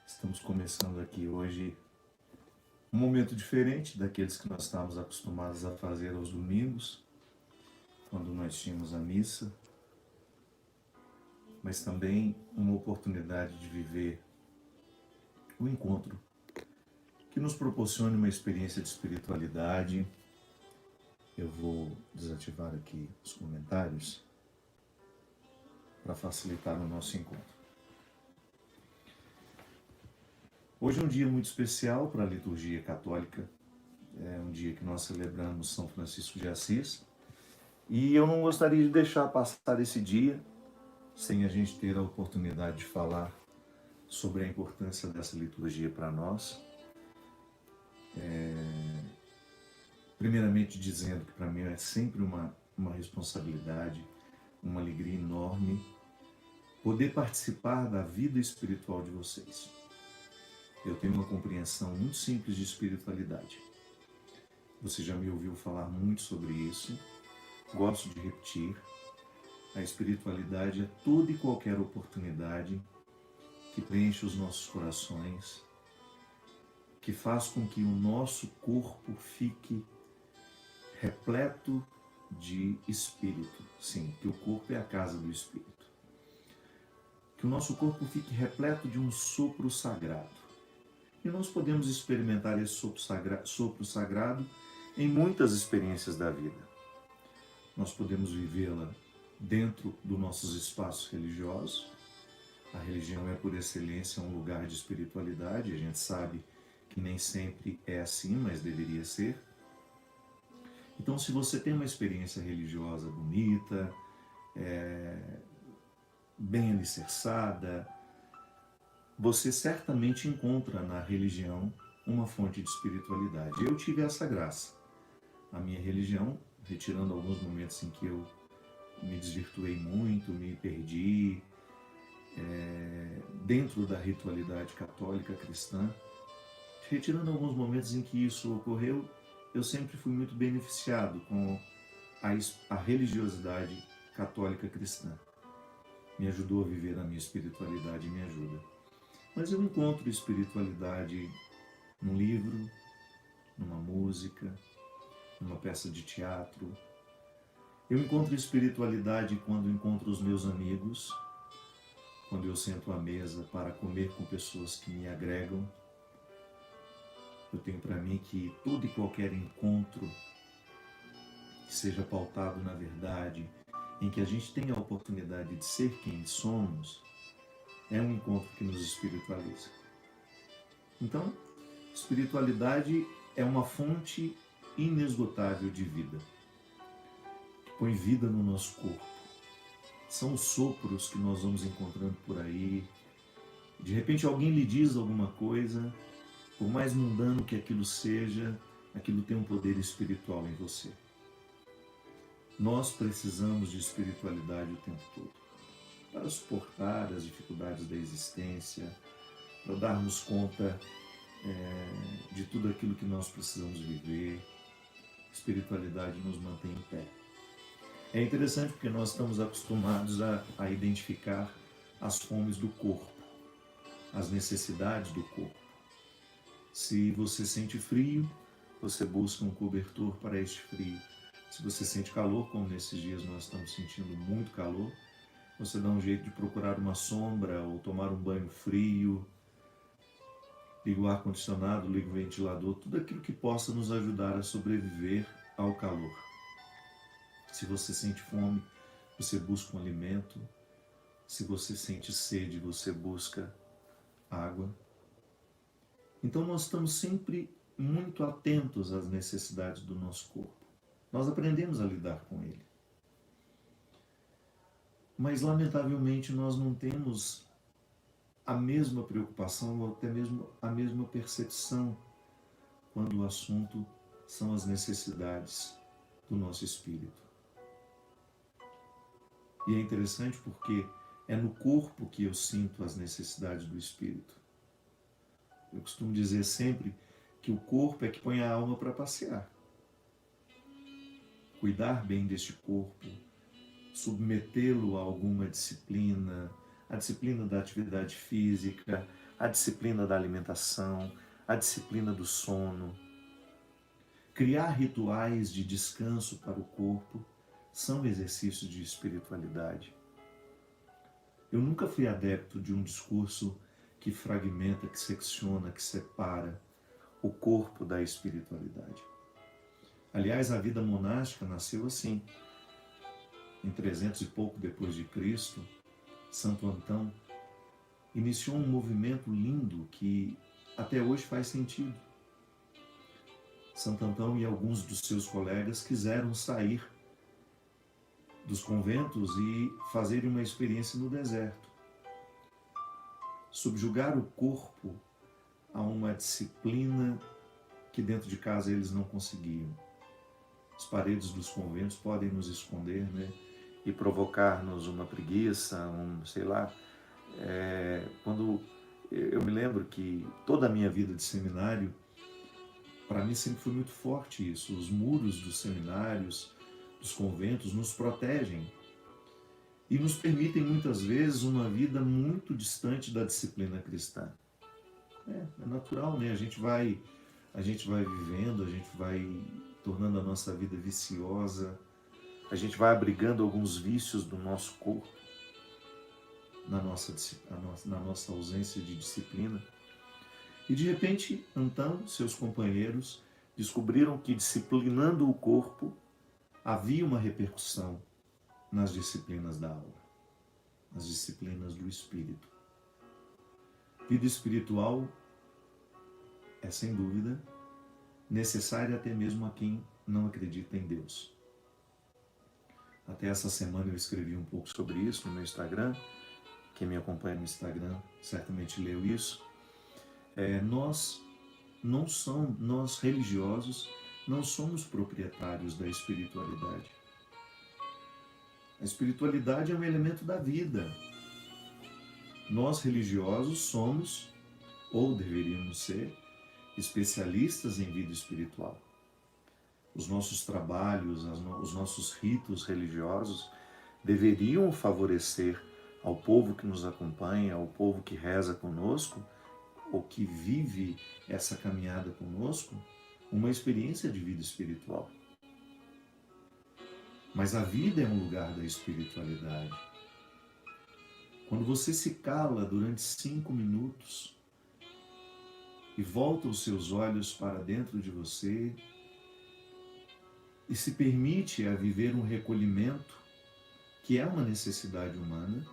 Estamos começando aqui hoje um momento diferente daqueles que nós estávamos acostumados a fazer aos domingos, quando nós tínhamos a missa, mas também uma oportunidade de viver o encontro que nos proporcione uma experiência de espiritualidade. Eu vou desativar aqui os comentários para facilitar o nosso encontro. Hoje é um dia muito especial para a liturgia católica. É um dia que nós celebramos São Francisco de Assis. E eu não gostaria de deixar passar esse dia sem a gente ter a oportunidade de falar sobre a importância dessa liturgia para nós. Primeiramente dizendo que para mim é sempre uma responsabilidade, uma alegria enorme poder participar da vida espiritual de vocês. Eu tenho uma compreensão muito simples de espiritualidade. Você já me ouviu falar muito sobre isso. Gosto de repetir. A espiritualidade é toda e qualquer oportunidade que preenche os nossos corações, que faz com que o nosso corpo fique repleto de espírito. Sim, que o corpo é a casa do espírito. Que o nosso corpo fique repleto de um sopro sagrado. E nós podemos experimentar esse sopro sagrado em muitas experiências da vida. Nós podemos vivê-la dentro dos nossos espaços religiosos. A religião é, por excelência, um lugar de espiritualidade. A gente sabe que nem sempre é assim, mas deveria ser. Então, se você tem uma experiência religiosa bonita, bem alicerçada, você certamente encontra na religião uma fonte de espiritualidade. Eu tive essa graça. A minha religião, retirando alguns momentos em que eu me desvirtuei muito, me perdi, dentro da ritualidade católica cristã, retirando alguns momentos em que isso ocorreu, eu sempre fui muito beneficiado com a religiosidade católica cristã. Me ajudou a viver a minha espiritualidade e me ajuda. Mas eu encontro espiritualidade num livro, numa música, numa peça de teatro. Eu encontro espiritualidade quando encontro os meus amigos, quando eu sento à mesa para comer com pessoas que me agregam. Eu tenho para mim que todo e qualquer encontro que seja pautado na verdade, em que a gente tenha a oportunidade de ser quem somos, é um encontro que nos espiritualiza. Então, espiritualidade é uma fonte inesgotável de vida, que põe vida no nosso corpo. São os sopros que nós vamos encontrando por aí. De repente alguém lhe diz alguma coisa, por mais mundano que aquilo seja, aquilo tem um poder espiritual em você. Nós precisamos de espiritualidade o tempo todo, para suportar as dificuldades da existência, para darmos conta de tudo aquilo que nós precisamos viver. A espiritualidade nos mantém em pé. É interessante porque nós estamos acostumados a identificar as fomes do corpo, as necessidades do corpo. Se você sente frio, você busca um cobertor para este frio. Se você sente calor, como nesses dias nós estamos sentindo muito calor, você dá um jeito de procurar uma sombra ou tomar um banho frio, liga o ar-condicionado, liga o ventilador, tudo aquilo que possa nos ajudar a sobreviver ao calor. Se você sente fome, você busca um alimento. Se você sente sede, você busca água. Então nós estamos sempre muito atentos às necessidades do nosso corpo. Nós aprendemos a lidar com ele. Mas, lamentavelmente, nós não temos a mesma preocupação ou até mesmo a mesma percepção quando o assunto são as necessidades do nosso espírito. E é interessante porque é no corpo que eu sinto as necessidades do espírito. Eu costumo dizer sempre que o corpo é que põe a alma para passear. Cuidar bem deste corpo, submetê-lo a alguma disciplina, a disciplina da atividade física, a disciplina da alimentação, a disciplina do sono. Criar rituais de descanso para o corpo são exercícios de espiritualidade. Eu nunca fui adepto de um discurso que fragmenta, que secciona, que separa o corpo da espiritualidade. Aliás, a vida monástica nasceu assim. Em 300 e pouco depois de Cristo, Santo Antão iniciou um movimento lindo que até hoje faz sentido. Santo Antão e alguns dos seus colegas quiseram sair dos conventos e fazerem uma experiência no deserto. Subjugar o corpo a uma disciplina que dentro de casa eles não conseguiam. As paredes dos conventos podem nos esconder, né? E provocar-nos uma preguiça, sei lá. Quando eu me lembro que toda a minha vida de seminário, para mim sempre foi muito forte isso. Os muros dos seminários, dos conventos, nos protegem e nos permitem muitas vezes uma vida muito distante da disciplina cristã. É natural, né? A gente vai vivendo, a gente vai tornando a nossa vida viciosa, a gente vai abrigando alguns vícios do nosso corpo, na nossa ausência de disciplina. E de repente, então, seus companheiros descobriram que disciplinando o corpo havia uma repercussão nas disciplinas da alma, nas disciplinas do espírito. Vida espiritual é, sem dúvida, necessária até mesmo a quem não acredita em Deus. Até essa semana eu escrevi um pouco sobre isso no meu Instagram. Quem me acompanha no Instagram certamente leu isso. Nós religiosos não somos proprietários da espiritualidade. A espiritualidade é um elemento da vida. Nós religiosos somos, ou deveríamos ser, especialistas em vida espiritual. Os nossos trabalhos, os nossos ritos religiosos deveriam favorecer ao povo que nos acompanha, ao povo que reza conosco, ou que vive essa caminhada conosco, uma experiência de vida espiritual. Mas a vida é um lugar da espiritualidade. Quando você se cala durante 5 minutos e volta os seus olhos para dentro de você e se permite a viver um recolhimento, que é uma necessidade humana,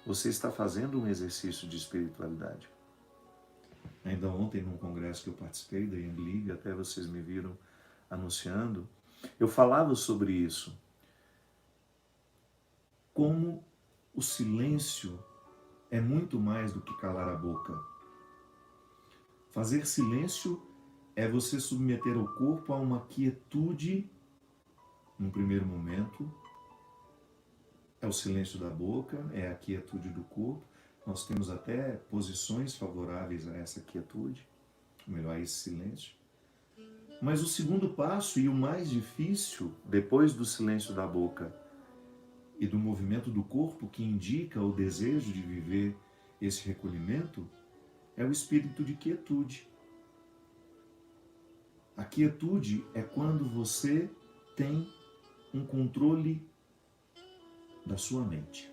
você está fazendo um exercício de espiritualidade. Ainda ontem, num congresso que eu participei da Young League, até vocês me viram anunciando, eu falava sobre isso. Como o silêncio é muito mais do que calar a boca. Fazer silêncio é você submeter o corpo a uma quietude, num primeiro momento. É o silêncio da boca, é a quietude do corpo. Nós temos até posições favoráveis a essa quietude, ou melhor, a esse silêncio. Mas o segundo passo e o mais difícil, depois do silêncio da boca e do movimento do corpo que indica o desejo de viver esse recolhimento, é o espírito de quietude. A quietude é quando você tem um controle da sua mente.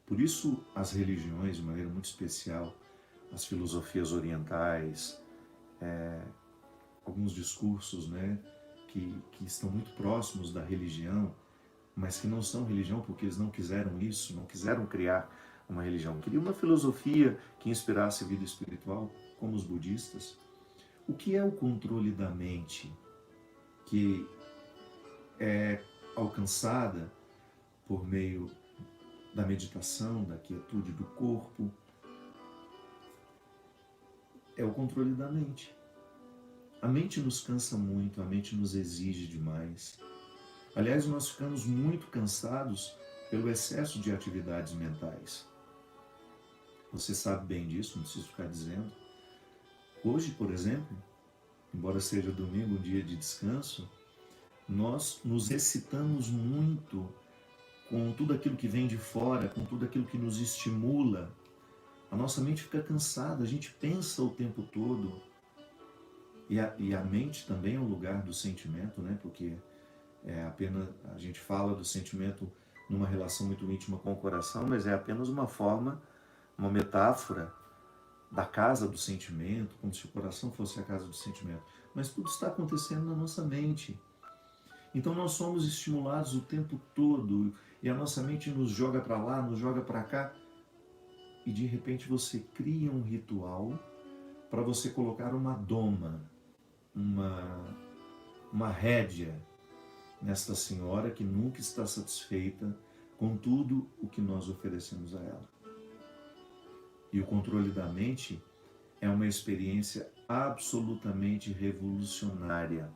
Por isso, as religiões, de maneira muito especial, as filosofias orientais, alguns discursos, né, que estão muito próximos da religião, mas que não são religião porque eles não quiseram isso, não quiseram criar uma religião. Queriam uma filosofia que inspirasse a vida espiritual, como os budistas. O que é o controle da mente que é alcançada por meio da meditação, da quietude do corpo? É o controle da mente. A mente nos cansa muito, a mente nos exige demais. Aliás, nós ficamos muito cansados pelo excesso de atividades mentais. Você sabe bem disso, não preciso ficar dizendo. Hoje, por exemplo, embora seja domingo, um dia de descanso, nós nos excitamos muito com tudo aquilo que vem de fora, com tudo aquilo que nos estimula, a nossa mente fica cansada, a gente pensa o tempo todo. E a mente também é o lugar do sentimento, né? Porque é apenas, a gente fala do sentimento numa relação muito íntima com o coração, mas é apenas uma forma, uma metáfora da casa do sentimento, como se o coração fosse a casa do sentimento. Mas tudo está acontecendo na nossa mente. Então nós somos estimulados o tempo todo e a nossa mente nos joga para lá, nos joga para cá. E de repente você cria um ritual para você colocar uma doma, uma rédea nesta senhora que nunca está satisfeita com tudo o que nós oferecemos a ela. E o controle da mente é uma experiência absolutamente revolucionária.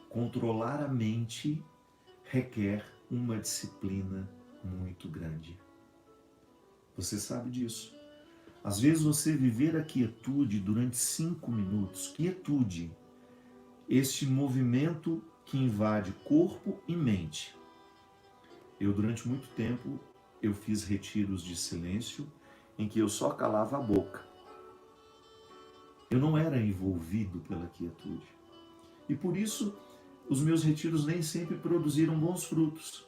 Controlar a mente requer uma disciplina muito grande. Você sabe disso. Às vezes você viver a quietude durante 5 minutos, quietude, este movimento que invade corpo e mente. Eu, durante muito tempo, eu fiz retiros de silêncio em que eu só calava a boca. Eu não era envolvido pela quietude. E por isso, os meus retiros nem sempre produziram bons frutos.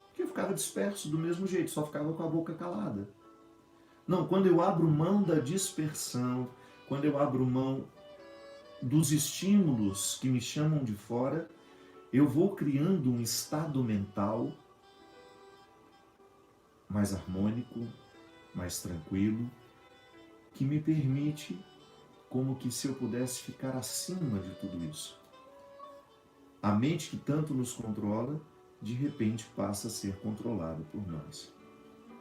Porque eu ficava disperso do mesmo jeito, só ficava com a boca calada. Não, quando eu abro mão da dispersão, quando eu abro mão dos estímulos que me chamam de fora, eu vou criando um estado mental mais harmônico, mais tranquilo, que me permite, como que se eu pudesse ficar acima de tudo isso. A mente que tanto nos controla, de repente passa a ser controlada por nós.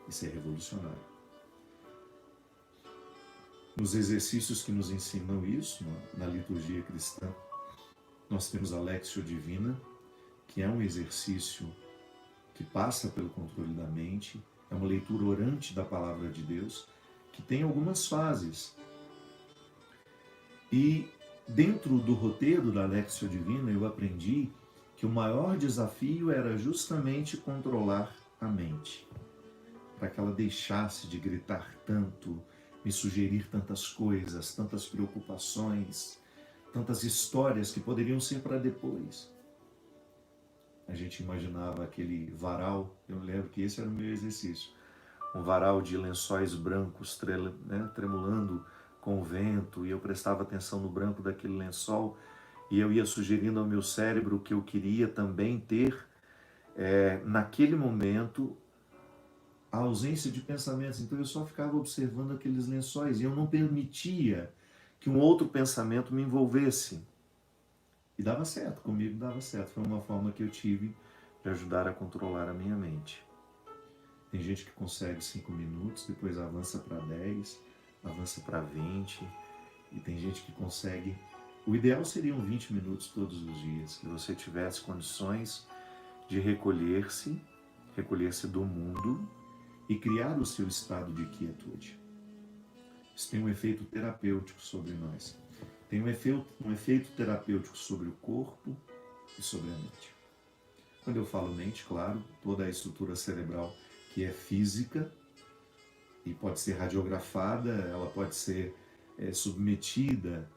Isso é revolucionário. Nos exercícios que nos ensinam isso, na liturgia cristã, nós temos a Lectio Divina, que é um exercício que passa pelo controle da mente, é uma leitura orante da Palavra de Deus, que tem algumas fases. E dentro do roteiro da Lectio Divina, eu aprendi que o maior desafio era justamente controlar a mente, para que ela deixasse de gritar tanto, me sugerir tantas coisas, tantas preocupações, tantas histórias que poderiam ser para depois. A gente imaginava aquele varal, eu lembro que esse era o meu exercício, um varal de lençóis brancos tremulando com o vento, e eu prestava atenção no branco daquele lençol, e eu ia sugerindo ao meu cérebro que eu queria também ter, naquele momento, a ausência de pensamentos. Então eu só ficava observando aqueles lençóis e eu não permitia que um outro pensamento me envolvesse. E dava certo, comigo dava certo. Foi uma forma que eu tive de ajudar a controlar a minha mente. Tem gente que consegue 5 minutos, depois avança para 10, avança para 20, e tem gente que consegue... O ideal seriam 20 minutos todos os dias, que você tivesse condições de recolher-se do mundo e criar o seu estado de quietude. Isso tem um efeito terapêutico sobre nós. Tem um efeito terapêutico sobre o corpo e sobre a mente. Quando eu falo mente, claro, toda a estrutura cerebral que é física e pode ser radiografada, ela pode ser submetida,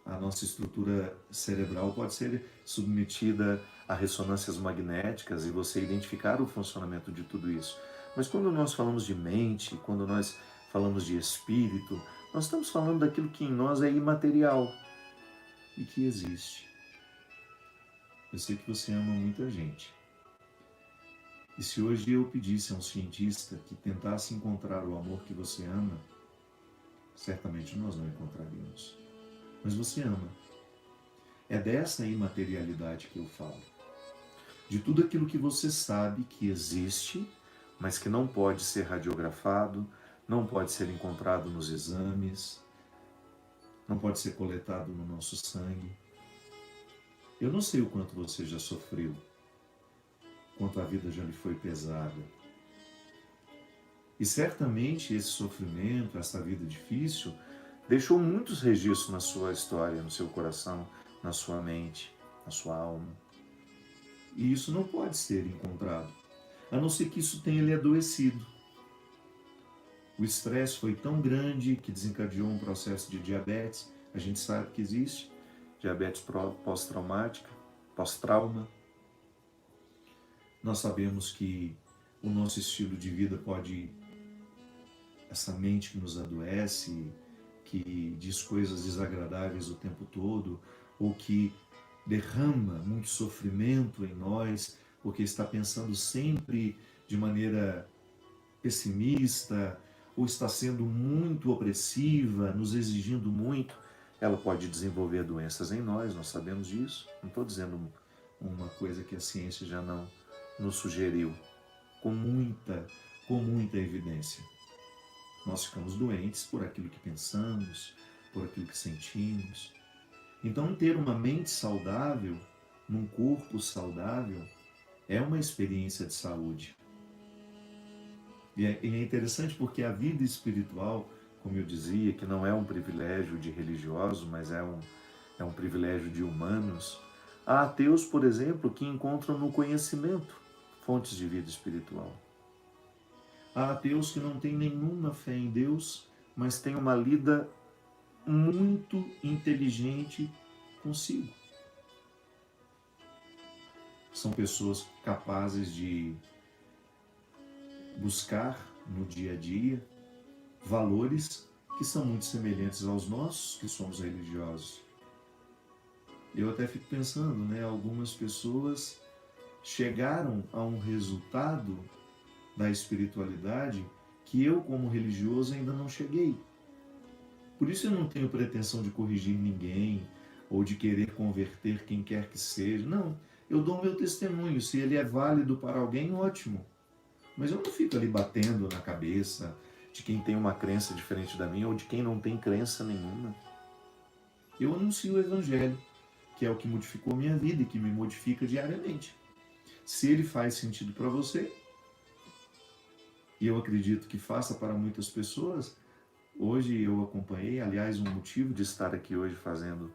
a nossa estrutura cerebral pode ser submetida a ressonâncias magnéticas e você identificar o funcionamento de tudo isso. Mas quando nós falamos de mente, quando nós falamos de espírito, nós estamos falando daquilo que em nós é imaterial e que existe. Eu sei que você ama muita gente. E se hoje eu pedisse a um cientista que tentasse encontrar o amor que você ama, certamente nós não encontraríamos. Mas você ama. É dessa imaterialidade que eu falo. De tudo aquilo que você sabe que existe, mas que não pode ser radiografado, não pode ser encontrado nos exames, não pode ser coletado no nosso sangue. Eu não sei o quanto você já sofreu, quanto a vida já lhe foi pesada. E certamente esse sofrimento, essa vida difícil, deixou muitos registros na sua história, no seu coração, na sua mente, na sua alma. E isso não pode ser encontrado. a não ser que isso tenha ele adoecido. O estresse foi tão grande que desencadeou um processo de diabetes. A gente sabe que existe diabetes pós-traumática, pós-trauma. Nós sabemos que o nosso estilo de vida pode, essa mente que nos adoece, que diz coisas desagradáveis o tempo todo, ou que derrama muito sofrimento em nós, porque está pensando sempre de maneira pessimista, ou está sendo muito opressiva, nos exigindo muito, ela pode desenvolver doenças em nós sabemos disso. Não estou dizendo uma coisa que a ciência já não nos sugeriu, com muita evidência. Nós ficamos doentes por aquilo que pensamos, por aquilo que sentimos. Então, ter uma mente saudável, num corpo saudável, é uma experiência de saúde. E é interessante porque a vida espiritual, como eu dizia, que não é um privilégio de religiosos, mas é um privilégio de humanos. Há ateus, por exemplo, que encontram no conhecimento fontes de vida espiritual. Há ateus que não têm nenhuma fé em Deus, mas têm uma lida muito inteligente consigo. São pessoas capazes de buscar no dia a dia valores que são muito semelhantes aos nossos, que somos religiosos. Eu até fico pensando, né? Algumas pessoas chegaram a um resultado da espiritualidade que eu, como religioso, ainda não cheguei. Por isso eu não tenho pretensão de corrigir ninguém ou de querer converter quem quer que seja. Não, eu dou meu testemunho. Se ele é válido para alguém, ótimo. Mas eu não fico ali batendo na cabeça de quem tem uma crença diferente da minha ou de quem não tem crença nenhuma. Eu anuncio o Evangelho, que é o que modificou minha vida e que me modifica diariamente. Se ele faz sentido para você, e eu acredito que faça para muitas pessoas, hoje eu acompanhei, aliás, um motivo de estar aqui hoje fazendo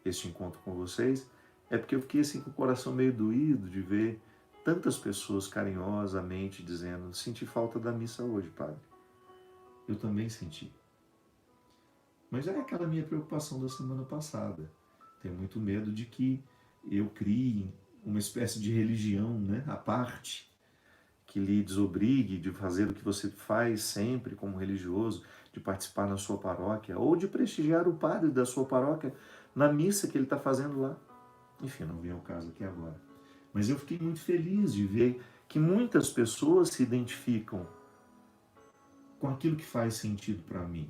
este encontro com vocês, é porque eu fiquei assim com o coração meio doído de ver tantas pessoas carinhosamente dizendo: senti falta da missa hoje, padre. Eu também senti. Mas é aquela minha preocupação da semana passada. Tenho muito medo de que eu crie uma espécie de religião, né, à parte, que lhe desobrigue de fazer o que você faz sempre como religioso, de participar na sua paróquia, ou de prestigiar o padre da sua paróquia na missa que ele está fazendo lá. Enfim, não vem ao caso aqui agora. Mas eu fiquei muito feliz de ver que muitas pessoas se identificam com aquilo que faz sentido para mim.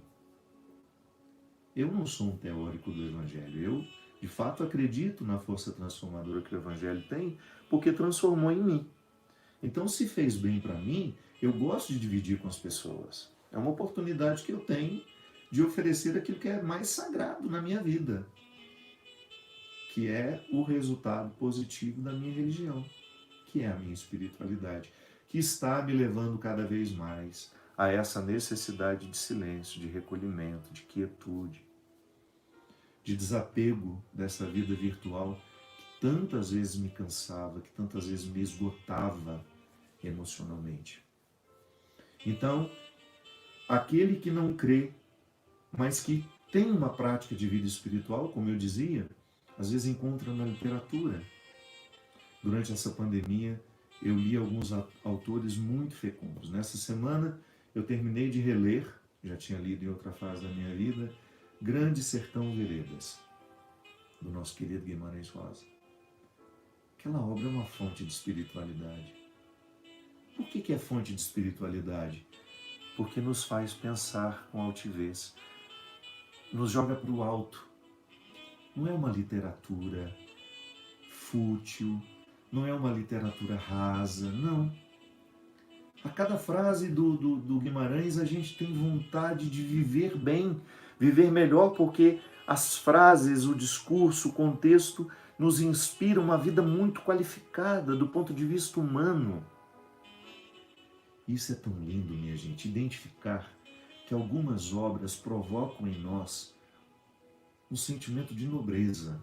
Eu não sou um teórico do Evangelho. Eu, de fato, acredito na força transformadora que o Evangelho tem, porque transformou em mim. Então, se fez bem para mim, eu gosto de dividir com as pessoas. É uma oportunidade que eu tenho de oferecer aquilo que é mais sagrado na minha vida, que é o resultado positivo da minha religião, que é a minha espiritualidade, que está me levando cada vez mais a essa necessidade de silêncio, de recolhimento, de quietude, de desapego dessa vida virtual que tantas vezes me cansava, que tantas vezes me esgotava emocionalmente. Então, aquele que não crê, mas que tem uma prática de vida espiritual, como eu dizia, às vezes encontra na literatura. Durante essa pandemia, eu li alguns autores muito fecundos. Nessa semana, eu terminei de reler, já tinha lido em outra fase da minha vida, Grande Sertão Veredas, do nosso querido Guimarães Rosa. Aquela obra é uma fonte de espiritualidade. Por que é fonte de espiritualidade? Porque nos faz pensar com altivez, nos joga para o alto. Não é uma literatura fútil, não é uma literatura rasa, não. A cada frase do Guimarães a gente tem vontade de viver bem, viver melhor, porque as frases, o discurso, o contexto nos inspiram uma vida muito qualificada do ponto de vista humano. Isso é tão lindo, minha gente, identificar que algumas obras provocam em nós um sentimento de nobreza.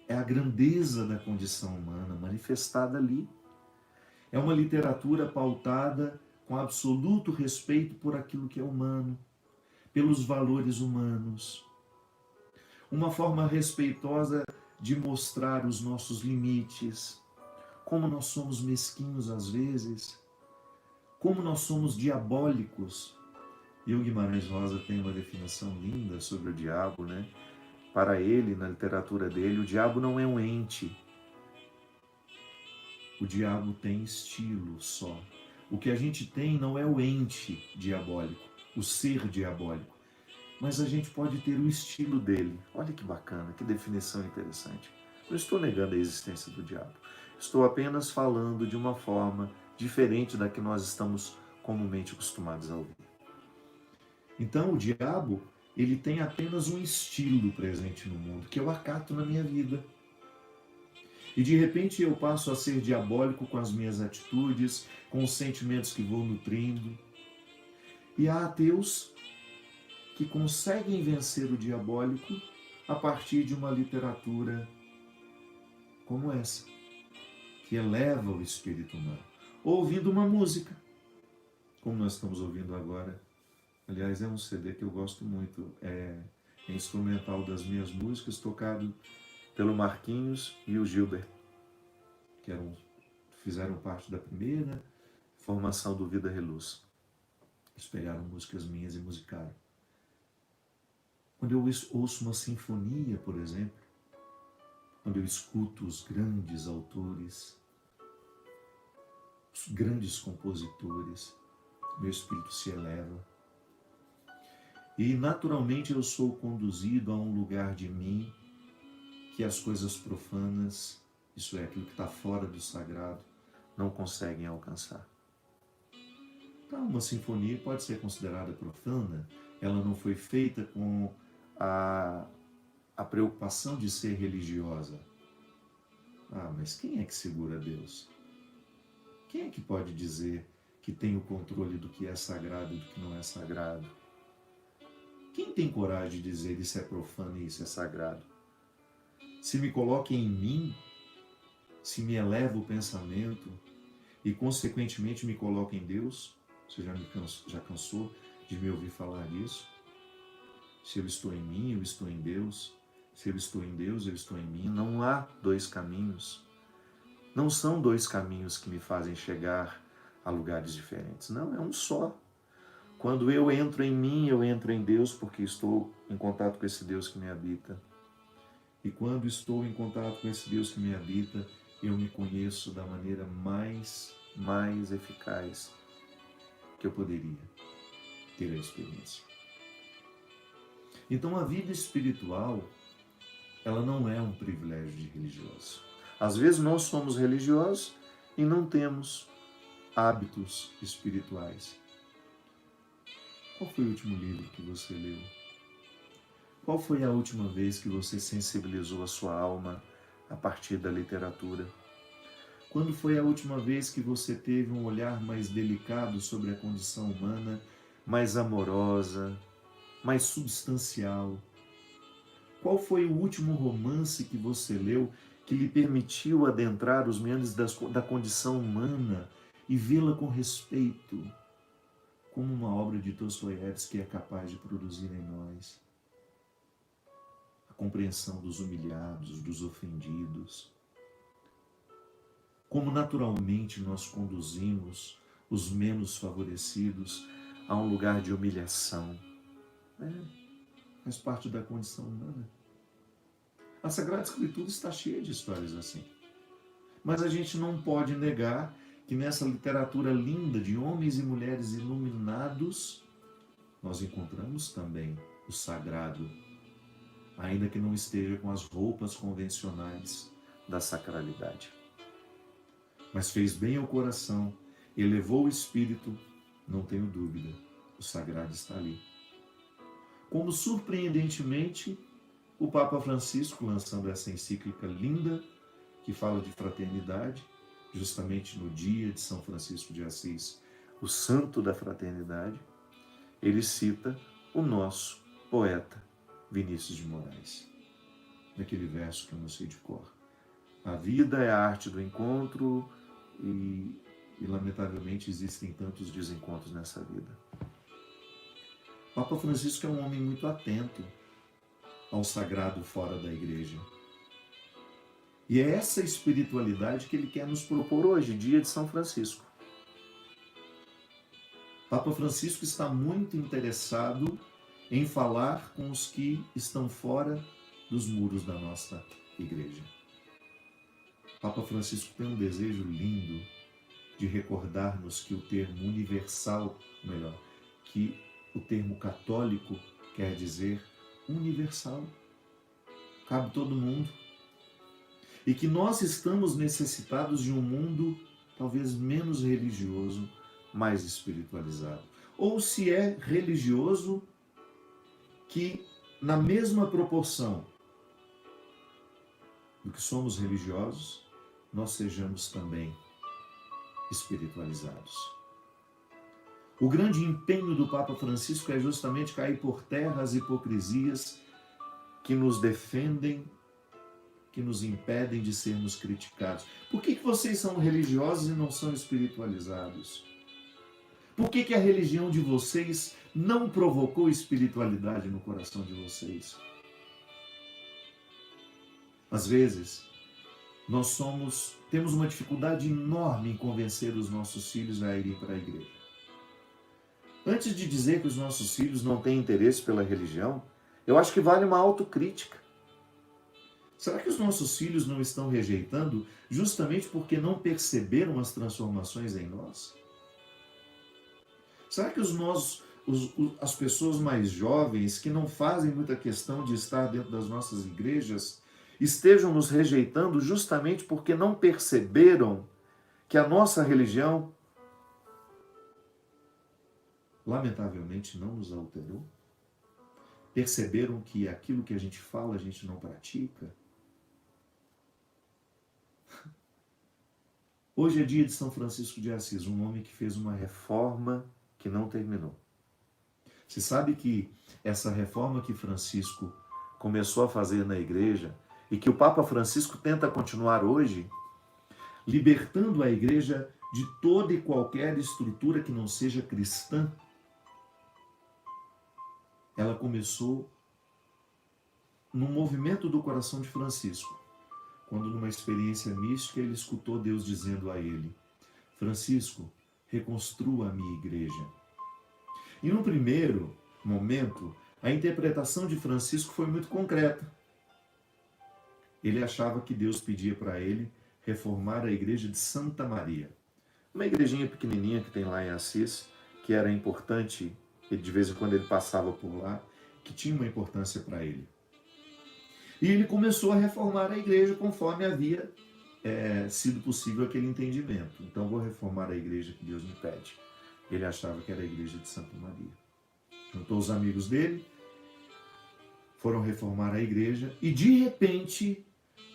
É a grandeza da condição humana manifestada ali. É uma literatura pautada com absoluto respeito por aquilo que é humano, pelos valores humanos. Uma forma respeitosa de mostrar os nossos limites, como nós somos mesquinhos às vezes, como nós somos diabólicos. E o Guimarães Rosa tem uma definição linda sobre o diabo, né? Para ele, na literatura dele, o diabo não é um ente. O diabo tem estilo só. O que a gente tem não é o ente diabólico, o ser diabólico, mas a gente pode ter o estilo dele. Olha que bacana, que definição interessante. Não estou negando a existência do diabo. Estou apenas falando de uma forma diferente da que nós estamos comumente acostumados a ouvir. Então, o diabo, ele tem apenas um estilo presente no mundo, que eu acato na minha vida. E de repente eu passo a ser diabólico com as minhas atitudes, com os sentimentos que vou nutrindo. E há ateus que conseguem vencer o diabólico a partir de uma literatura como essa, que eleva o espírito humano. Ou ouvindo uma música, como nós estamos ouvindo agora. Aliás, é um CD que eu gosto muito, é instrumental das minhas músicas, tocado pelo Marquinhos e o Gilbert, que fizeram parte da primeira formação do Vida Reluz. Eles pegaram músicas minhas e musicaram. Quando eu ouço uma sinfonia, por exemplo, quando eu escuto os grandes autores, os grandes compositores, meu espírito se eleva. E naturalmente eu sou conduzido a um lugar de mim que as coisas profanas, isso é, aquilo que está fora do sagrado, não conseguem alcançar. Então, uma sinfonia pode ser considerada profana, ela não foi feita com a preocupação de ser religiosa. Ah, mas quem é que segura Deus? Quem é que pode dizer que tem o controle do que é sagrado e do que não é sagrado? Quem tem coragem de dizer isso é profano e isso é sagrado? Se me coloca em mim, se me eleva o pensamento e, consequentemente, me coloca em Deus, você já cansou de me ouvir falar disso? Se eu estou em mim, eu estou em Deus. Se eu estou em Deus, eu estou em mim. Não há dois caminhos. Não são dois caminhos que me fazem chegar a lugares diferentes. Não, é um só. Quando eu entro em mim, eu entro em Deus, porque estou em contato com esse Deus que me habita. E quando estou em contato com esse Deus que me habita, eu me conheço da maneira mais eficaz que eu poderia ter a experiência. Então a vida espiritual, ela não é um privilégio de religioso. Às vezes nós somos religiosos e não temos hábitos espirituais. Qual foi o último livro que você leu? Qual foi a última vez que você sensibilizou a sua alma a partir da literatura? Quando foi a última vez que você teve um olhar mais delicado sobre a condição humana, mais amorosa, mais substancial? Qual foi o último romance que você leu que lhe permitiu adentrar os meandros da condição humana e vê-la com respeito, como uma obra de Dostoiévski é capaz de produzir em nós? A compreensão dos humilhados, dos ofendidos. Como naturalmente nós conduzimos os menos favorecidos a um lugar de humilhação. Faz parte da condição humana. A Sagrada Escritura está cheia de histórias assim. Mas a gente não pode negar que nessa literatura linda de homens e mulheres iluminados, nós encontramos também o sagrado, ainda que não esteja com as roupas convencionais da sacralidade. Mas fez bem ao coração, elevou o espírito, não tenho dúvida, o sagrado está ali. Como surpreendentemente, o Papa Francisco, lançando essa encíclica linda, que fala de fraternidade, justamente no dia de São Francisco de Assis, o santo da fraternidade, ele cita o nosso poeta Vinícius de Moraes, naquele verso que eu não sei de cor. A vida é a arte do encontro e E lamentavelmente existem tantos desencontros nessa vida. Papa Francisco é um homem muito atento ao sagrado fora da igreja. E é essa espiritualidade que ele quer nos propor hoje, dia de São Francisco. Papa Francisco está muito interessado em falar com os que estão fora dos muros da nossa igreja. Papa Francisco tem um desejo lindo de recordar-nos que o termo universal, melhor, que o termo católico quer dizer universal. Cabe todo mundo. E que nós estamos necessitados de um mundo talvez menos religioso, mais espiritualizado. Ou se é religioso, que na mesma proporção do que somos religiosos, nós sejamos também espiritualizados. O grande empenho do Papa Francisco é justamente cair por terra as hipocrisias que nos defendem, que nos impedem de sermos criticados. Por que vocês são religiosos e não são espiritualizados? Por que a religião de vocês não provocou espiritualidade no coração de vocês? Às vezes, nós temos uma dificuldade enorme em convencer os nossos filhos a irem para a igreja. Antes de dizer que os nossos filhos não têm interesse pela religião, eu acho que vale uma autocrítica. Será que os nossos filhos não estão rejeitando justamente porque não perceberam as transformações em nós? Será que as pessoas mais jovens, que não fazem muita questão de estar dentro das nossas igrejas, estejam nos rejeitando justamente porque não perceberam que a nossa religião, lamentavelmente, não nos alterou? Perceberam que aquilo que a gente fala, a gente não pratica? Hoje é dia de São Francisco de Assis, um homem que fez uma reforma que não terminou. Você sabe que essa reforma que Francisco começou a fazer na igreja e que o Papa Francisco tenta continuar hoje, libertando a igreja de toda e qualquer estrutura que não seja cristã, ela começou no movimento do coração de Francisco, quando numa experiência mística ele escutou Deus dizendo a ele: Francisco, reconstrua a minha igreja. E no primeiro momento, a interpretação de Francisco foi muito concreta. Ele achava que Deus pedia para ele reformar a igreja de Santa Maria. Uma igrejinha pequenininha que tem lá em Assis, que era importante, e de vez em quando ele passava por lá, que tinha uma importância para ele. E ele começou a reformar a igreja conforme havia sido possível aquele entendimento. Então vou reformar a igreja que Deus me pede. Ele achava que era a igreja de Santa Maria. Juntou os amigos dele, foram reformar a igreja e de repente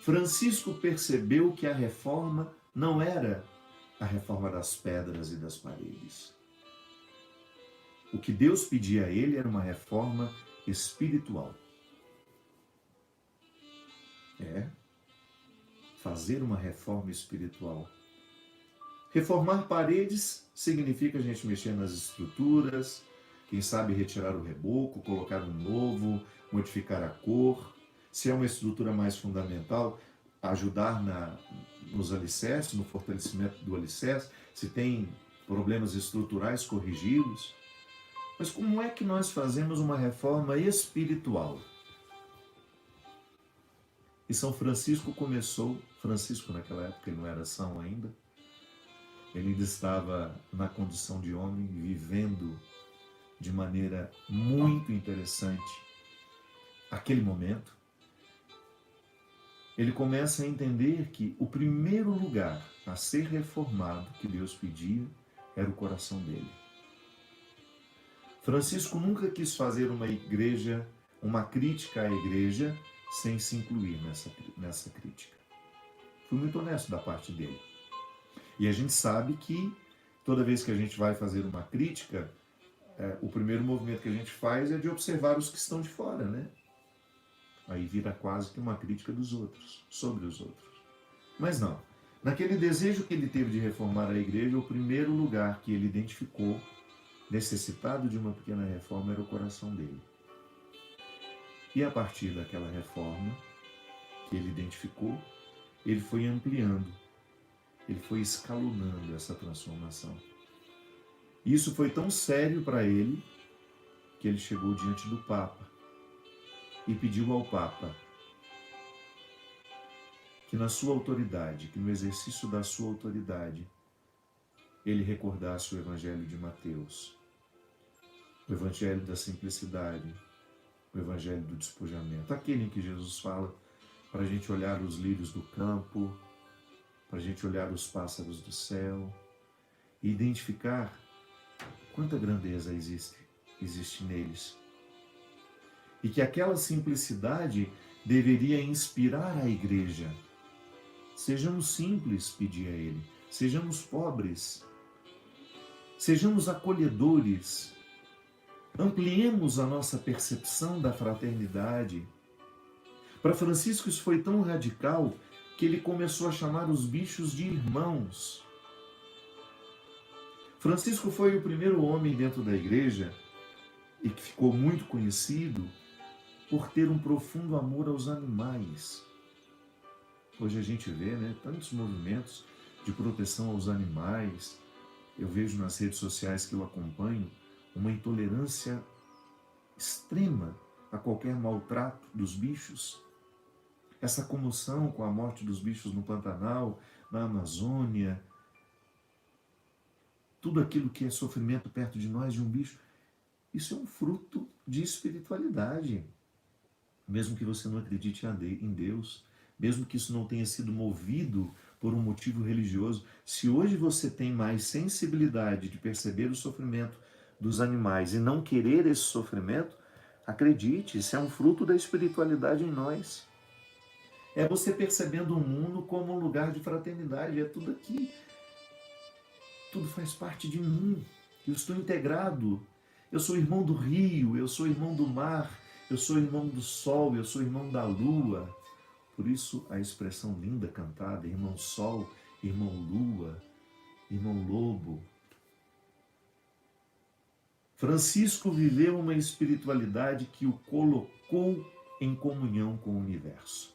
Francisco percebeu que a reforma não era a reforma das pedras e das paredes. O que Deus pedia a ele era uma reforma espiritual. Fazer uma reforma espiritual. Reformar paredes significa a gente mexer nas estruturas, quem sabe retirar o reboco, colocar um novo, modificar a cor. Se é uma estrutura mais fundamental, ajudar nos alicerces, no fortalecimento do alicerce. Se tem problemas estruturais, corrigi-los. Mas como é que nós fazemos uma reforma espiritual? E São Francisco começou, Francisco naquela época ele não era são ainda, ele ainda estava na condição de homem, vivendo de maneira muito interessante aquele momento. Ele começa a entender que o primeiro lugar a ser reformado que Deus pedia era o coração dele. Francisco nunca quis fazer uma crítica à igreja, sem se incluir nessa crítica. Fui muito honesto da parte dele. E a gente sabe que toda vez que a gente vai fazer uma crítica, o primeiro movimento que a gente faz é de observar os que estão de fora, né? Aí vira quase que uma crítica dos outros, sobre os outros. Mas não. Naquele desejo que ele teve de reformar a igreja, o primeiro lugar que ele identificou, necessitado de uma pequena reforma, era o coração dele. E a partir daquela reforma que ele identificou, ele foi ampliando, ele foi escalonando essa transformação. E isso foi tão sério para ele que ele chegou diante do Papa e pediu ao Papa que na sua autoridade, que no exercício da sua autoridade, ele recordasse o Evangelho de Mateus, o Evangelho da simplicidade, o Evangelho do despojamento, aquele em que Jesus fala para a gente olhar os lírios do campo, para a gente olhar os pássaros do céu e identificar quanta grandeza existe neles. E que aquela simplicidade deveria inspirar a igreja. Sejamos simples, pedia ele, sejamos pobres, sejamos acolhedores, ampliemos a nossa percepção da fraternidade. Para Francisco isso foi tão radical que ele começou a chamar os bichos de irmãos. Francisco foi o primeiro homem dentro da igreja e que ficou muito conhecido por ter um profundo amor aos animais. Hoje a gente vê, tantos movimentos de proteção aos animais. Eu vejo nas redes sociais que eu acompanho uma intolerância extrema a qualquer maltrato dos bichos. Essa comoção com a morte dos bichos no Pantanal, na Amazônia, tudo aquilo que é sofrimento perto de nós de um bicho, isso é um fruto de espiritualidade. Mesmo que você não acredite em Deus, mesmo que isso não tenha sido movido por um motivo religioso, se hoje você tem mais sensibilidade de perceber o sofrimento dos animais e não querer esse sofrimento, acredite, isso é um fruto da espiritualidade em nós. É você percebendo o mundo como um lugar de fraternidade, é tudo aqui. Tudo faz parte de mim, eu estou integrado. Eu sou irmão do rio, eu sou irmão do mar, eu sou irmão do sol, eu sou irmão da lua. Por isso a expressão linda cantada, irmão sol, irmão lua, irmão lobo. Francisco viveu uma espiritualidade que o colocou em comunhão com o universo.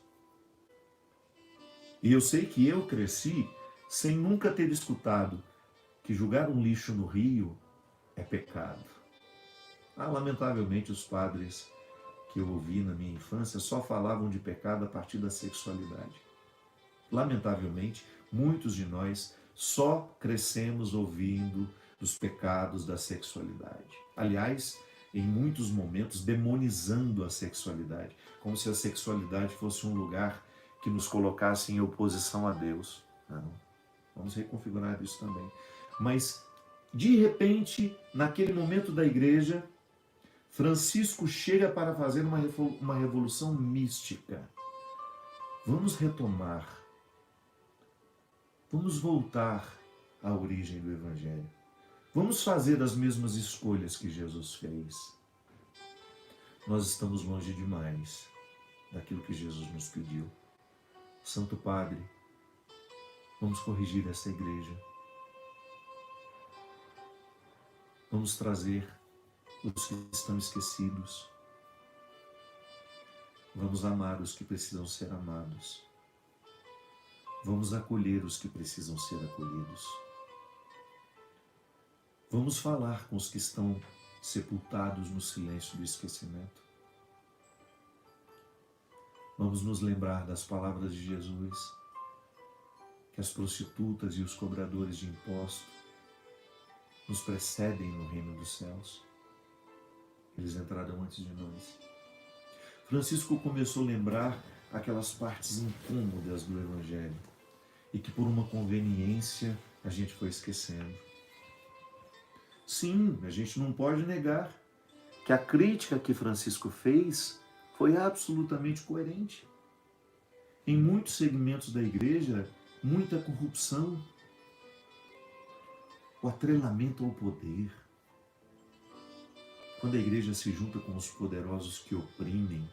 E eu sei que eu cresci sem nunca ter escutado que jogar um lixo no rio é pecado. Lamentavelmente os padres que eu ouvi na minha infância só falavam de pecado a partir da sexualidade. Lamentavelmente, muitos de nós só crescemos ouvindo dos pecados da sexualidade. Aliás, em muitos momentos demonizando a sexualidade, como se a sexualidade fosse um lugar que nos colocasse em oposição a Deus. Não, vamos reconfigurar isso também. Mas, de repente, naquele momento da igreja, Francisco chega para fazer uma revolução mística. Vamos retomar, vamos voltar à origem do Evangelho. Vamos fazer as mesmas escolhas que Jesus fez. Nós estamos longe demais daquilo que Jesus nos pediu. Santo Padre, vamos corrigir essa igreja. Vamos trazer os que estão esquecidos. Vamos amar os que precisam ser amados. Vamos acolher os que precisam ser acolhidos. Vamos falar com os que estão sepultados no silêncio do esquecimento. Vamos nos lembrar das palavras de Jesus, que as prostitutas e os cobradores de impostos nos precedem no reino dos céus. Eles entrarão antes de nós. Francisco começou a lembrar aquelas partes incômodas do Evangelho e que por uma conveniência a gente foi esquecendo. Sim, a gente não pode negar que a crítica que Francisco fez foi absolutamente coerente. Em muitos segmentos da igreja, muita corrupção, o atrelamento ao poder. Quando a igreja se junta com os poderosos que oprimem,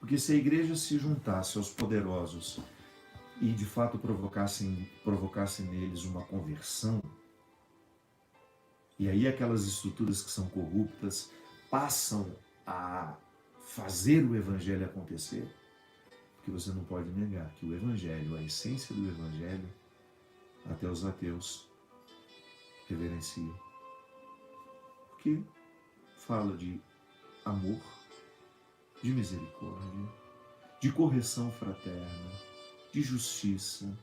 porque se a igreja se juntasse aos poderosos e de fato provocasse neles uma conversão, e aí aquelas estruturas que são corruptas passam a fazer o evangelho acontecer, porque você não pode negar que o evangelho, a essência do evangelho, até os ateus reverenciam. Porque fala de amor, de misericórdia, de correção fraterna, de justiça.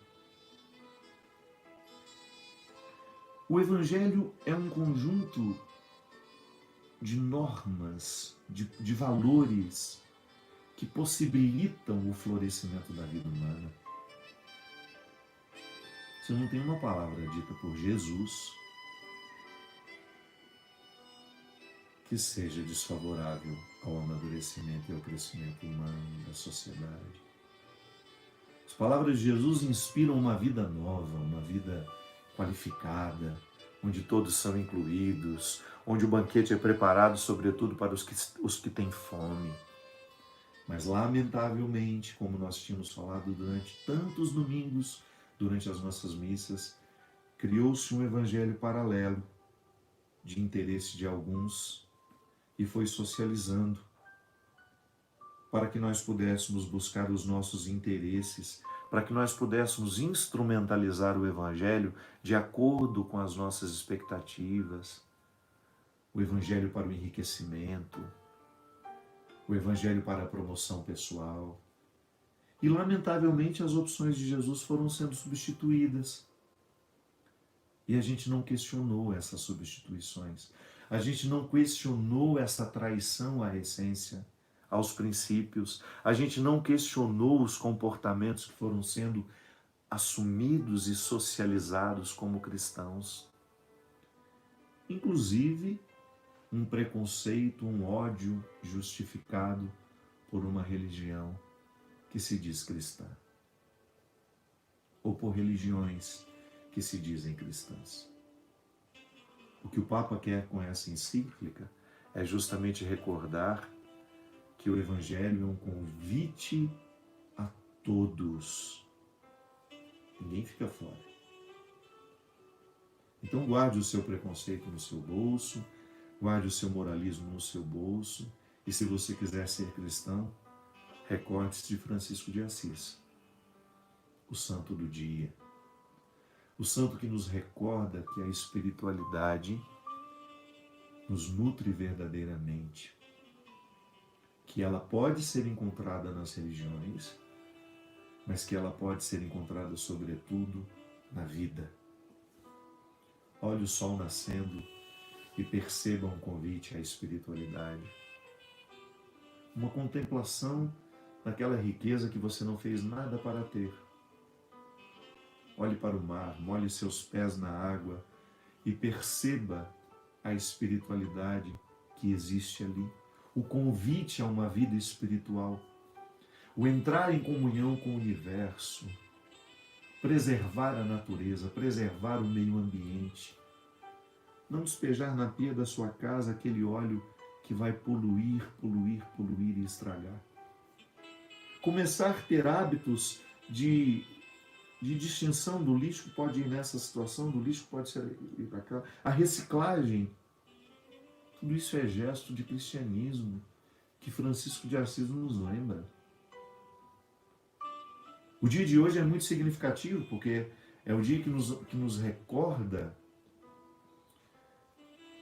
O Evangelho é um conjunto de normas, de valores que possibilitam o florescimento da vida humana. Se não tem uma palavra dita por Jesus que seja desfavorável ao amadurecimento e ao crescimento humano da sociedade. As palavras de Jesus inspiram uma vida nova, uma vida qualificada, onde todos são incluídos, onde o banquete é preparado sobretudo para os que têm fome. Mas, lamentavelmente, como nós tínhamos falado durante tantos domingos, durante as nossas missas, criou-se um evangelho paralelo de interesse de alguns e foi socializando para que nós pudéssemos buscar os nossos interesses, para que nós pudéssemos instrumentalizar o evangelho de acordo com as nossas expectativas, o evangelho para o enriquecimento, o evangelho para a promoção pessoal. E, lamentavelmente, as opções de Jesus foram sendo substituídas. E a gente não questionou essas substituições. A gente não questionou essa traição à essência, aos princípios. A gente não questionou os comportamentos que foram sendo assumidos e socializados como cristãos. Inclusive, um preconceito, um ódio justificado por uma religião que se diz cristã, ou por religiões que se dizem cristãs. O que o Papa quer com essa encíclica é justamente recordar que o Evangelho é um convite a todos. Ninguém fica fora. Então guarde o seu preconceito no seu bolso, guarde o seu moralismo no seu bolso, e se você quiser ser cristão, recorde-se de Francisco de Assis, o santo do dia. O santo que nos recorda que a espiritualidade nos nutre verdadeiramente, que ela pode ser encontrada nas religiões, mas que ela pode ser encontrada sobretudo na vida. Olhe o sol nascendo e perceba um convite à espiritualidade. Uma contemplação daquela riqueza que você não fez nada para ter. Olhe para o mar, molhe seus pés na água e perceba a espiritualidade que existe ali. O convite a uma vida espiritual. O entrar em comunhão com o universo. Preservar a natureza, preservar o meio ambiente. Não despejar na pia da sua casa aquele óleo que vai poluir e estragar. Começar a ter hábitos de distinção do lixo, que pode ir nessa situação, do lixo que pode ser ir para cá. A reciclagem, tudo isso é gesto de cristianismo que Francisco de Assis nos lembra. O dia de hoje é muito significativo, porque é o dia que nos recorda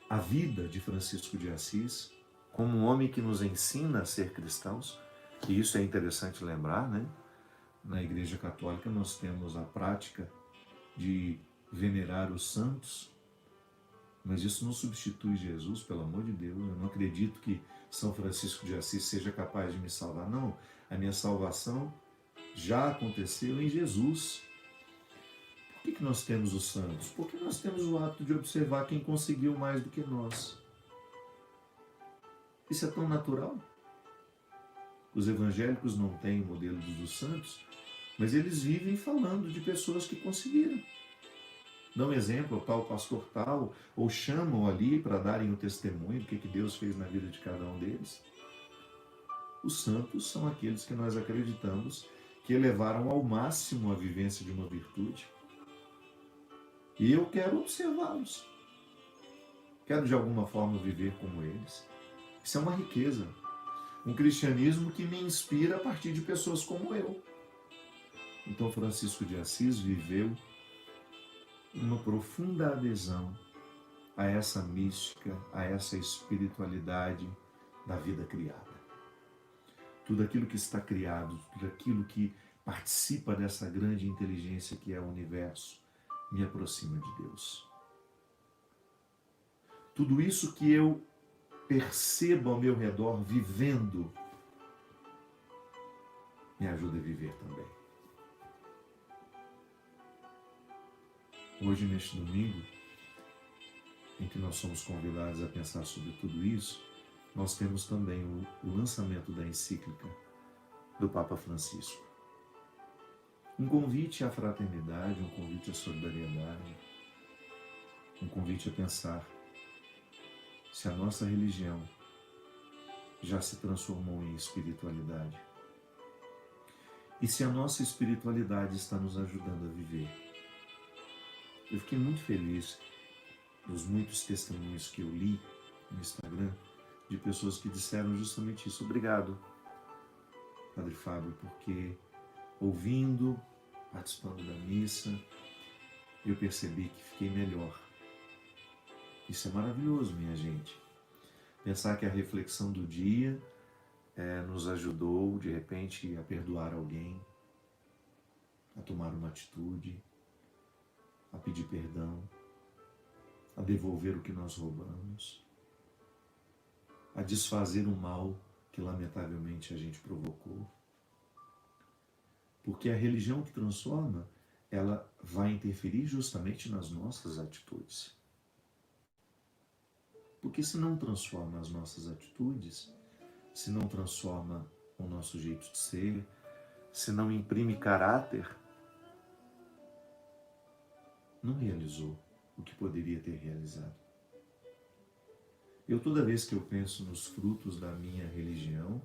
a vida de Francisco de Assis como um homem que nos ensina a ser cristãos, e isso é interessante lembrar, né? Na Igreja Católica nós temos a prática de venerar os santos, mas isso não substitui Jesus, pelo amor de Deus. Eu não acredito que São Francisco de Assis seja capaz de me salvar. Não, a minha salvação já aconteceu em Jesus. Por que nós temos os santos? Porque nós temos o hábito de observar quem conseguiu mais do que nós. Isso é tão natural. Os evangélicos não têm o modelo dos santos, mas eles vivem falando de pessoas que conseguiram. Dão exemplo ao tal pastor tal, ou chamam ali para darem o testemunho do que Deus fez na vida de cada um deles. Os santos são aqueles que nós acreditamos que elevaram ao máximo a vivência de uma virtude. E eu quero observá-los. Quero, de alguma forma, viver como eles. Isso é uma riqueza. Um cristianismo que me inspira a partir de pessoas como eu. Então, Francisco de Assis viveu uma profunda adesão a essa mística, a essa espiritualidade da vida criada. Tudo aquilo que está criado, tudo aquilo que participa dessa grande inteligência que é o universo, me aproxima de Deus. Tudo isso que eu percebo ao meu redor vivendo, me ajuda a viver também. Hoje, neste domingo, em que nós somos convidados a pensar sobre tudo isso, nós temos também o lançamento da encíclica do Papa Francisco. Um convite à fraternidade, um convite à solidariedade, um convite a pensar se a nossa religião já se transformou em espiritualidade e se a nossa espiritualidade está nos ajudando a viver. Eu fiquei muito feliz dos muitos testemunhos que eu li no Instagram de pessoas que disseram justamente isso. Obrigado, Padre Fábio, porque ouvindo, participando da missa, eu percebi que fiquei melhor. Isso é maravilhoso, minha gente. Pensar que a reflexão do dia nos ajudou, de repente, a perdoar alguém, a tomar uma atitude, a pedir perdão, a devolver o que nós roubamos, a desfazer o mal que lamentavelmente a gente provocou. Porque a religião que transforma, ela vai interferir justamente nas nossas atitudes. Porque se não transforma as nossas atitudes, se não transforma o nosso jeito de ser, se não imprime caráter, não realizou o que poderia ter realizado. Toda vez que eu penso nos frutos da minha religião,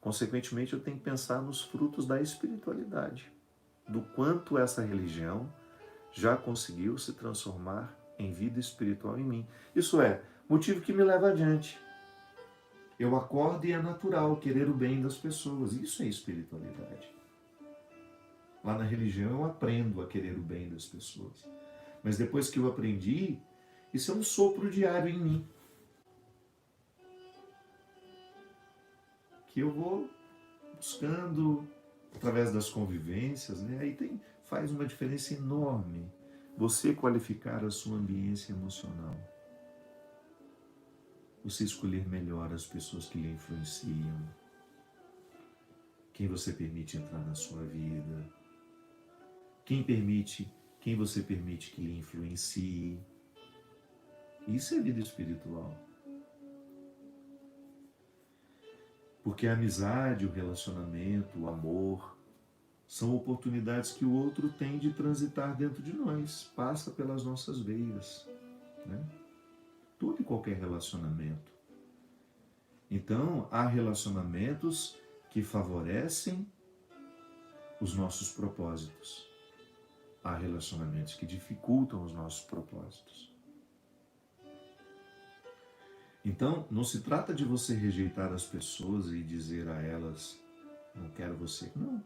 consequentemente eu tenho que pensar nos frutos da espiritualidade, do quanto essa religião já conseguiu se transformar em vida espiritual em mim. Isso é motivo que me leva adiante. Eu acordo e é natural querer o bem das pessoas. Isso é espiritualidade. Lá na religião eu aprendo a querer o bem das pessoas. Mas depois que eu aprendi, isso é um sopro diário em mim. Que eu vou buscando através das convivências, né? Aí faz uma diferença enorme você qualificar a sua ambiência emocional. Você escolher melhor as pessoas que lhe influenciam, quem você permite entrar na sua vida, quem você permite que lhe influencie. Isso é vida espiritual. Porque a amizade, o relacionamento, o amor, são oportunidades que o outro tem de transitar dentro de nós, passa pelas nossas veias, né? Todo e qualquer relacionamento. Então, há relacionamentos que favorecem os nossos propósitos. Há relacionamentos que dificultam os nossos propósitos. Então, não se trata de você rejeitar as pessoas e dizer a elas, não quero você. Não.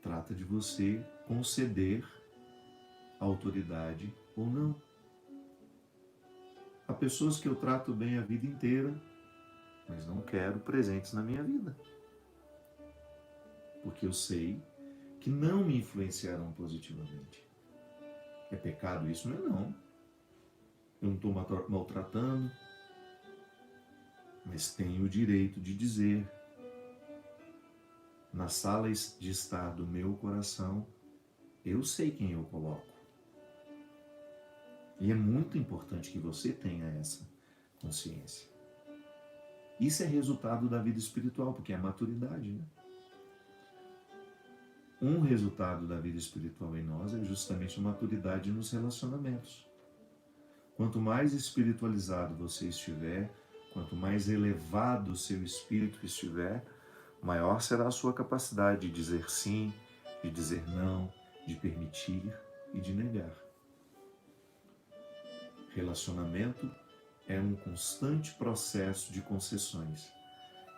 Trata de você conceder autoridade ou não. Há pessoas que eu trato bem a vida inteira, mas não quero presentes na minha vida. Porque eu sei que não me influenciarão positivamente. É pecado isso? Não. Eu não estou maltratando, mas tenho o direito de dizer, na sala de estar do meu coração, eu sei quem eu coloco. E é muito importante que você tenha essa consciência. Isso é resultado da vida espiritual, porque é a maturidade, né? Um resultado da vida espiritual em nós é justamente a maturidade nos relacionamentos. Quanto mais espiritualizado você estiver, quanto mais elevado o seu espírito estiver, maior será a sua capacidade de dizer sim, de dizer não, de permitir e de negar. Relacionamento é um constante processo de concessões.